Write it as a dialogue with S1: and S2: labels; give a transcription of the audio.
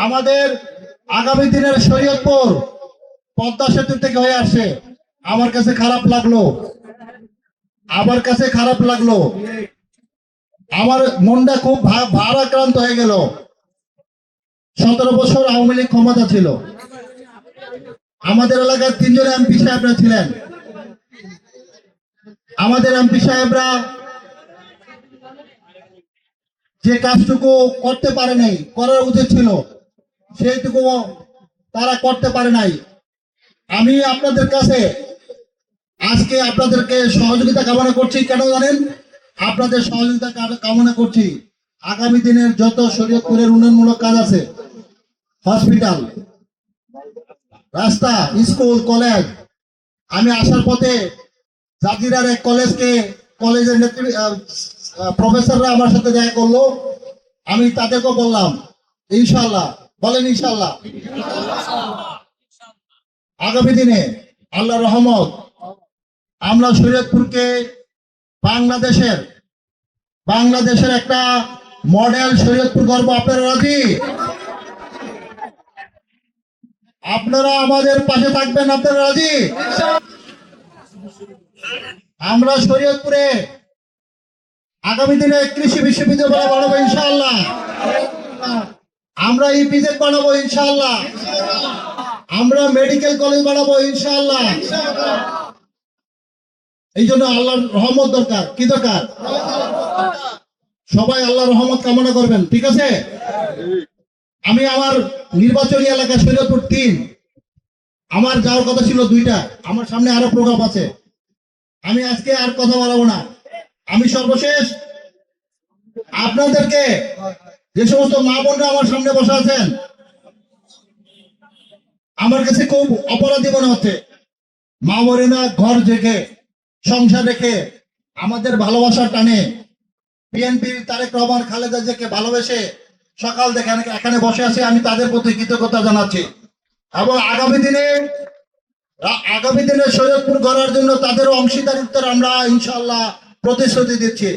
S1: আমাদের আগামী দিনের শরীয়তপুর পদ্মা সেতু থেকে হয়ে আসে। আমার কাছে খারাপ লাগলো, আমার মনটা খুব ভারাক্রান্ত হয়ে গেল। 17 বছর আওয়ামী লীগ ক্ষমতা ছিল, আমাদের এলাকার 3 জন এমপি সাহেবরা ছিলেন। আমাদের এমপি সাহেবরা যে কাজটুকু করতে পারে নাই, করার উচিত ছিল, সেইটুকু তারা করতে পারে নাই। আমি আপনাদের কাছে আজকে আপনাদেরকে সহযোগিতা কামনা করছি। কেন জানেন? আপনাদের সহযোগিতা কামনা করছি। আগামী দিনের যত শরীয়তপুরের উন্নয়নমূলক কাজ আছে, হসপিটাল, রাস্তা, স্কুল, কলেজ, আমি আসার পথে জাজিরার এক কলেজের প্রফেসররা আমার সাথে দেখা করলো। আমি তাদেরকে বললাম ইনশাল্লাহ, বলেন ইনশাল্লাহ, আগামী দিনে আল্লাহ রহমত আমরা শরীয়তপুরকে বাংলাদেশের একটা মডেল শরীয়তপুর গর্ব। আপনারা রাজি? আপনারা আমাদের পাশে থাকবেন? আপনারা রাজি? আমরা শরীয়তপুরে আগামী দিনে কৃষি বিশ্ববিদ্যালয় বানাবো ইনশাআল্লাহ। আমরা ইপিজেড বানাবো ইনশাআল্লাহ। আমরা মেডিকেল কলেজ বানাবো ইনশাআল্লাহ। এই জন্য আল্লাহর রহমত দরকার। কি দরকার? সবাই আল্লাহর রহমত কামনা করবেন, ঠিক আছে? আমি আমার নির্বাচনী এলাকা শরীয়তপুর 3, আমার যাওয়ার কথা ছিল 2টা, আমার সামনে আরো প্রোগ্রাম আছে। আমি আজকে আর কথা বলবো না। আমি সর্বশেষ আপনাদেরকে, যে সমস্ত মা বোনরা আমার সামনে বসে আছেন, আমার কাছে খুব অপরাধী মনে হচ্ছে। মা বোনেরা ঘর রেখে, সংসার রেখে, আমাদের ভালোবাসার টানে বিএনপির তারেক রহমান, খালেদা জিয়াকে ভালোবেসে সকাল থেকে এখানে বসে আছে। আমি তাদের প্রতি কৃতজ্ঞতা জানাচ্ছি এবং আগামী দিনে শরীয়তপুর গড়ার জন্য তাদেরও অংশীদারিত্বের আমরা ইনশাআল্লাহ প্রতিশ্রুতি দিচ্ছি।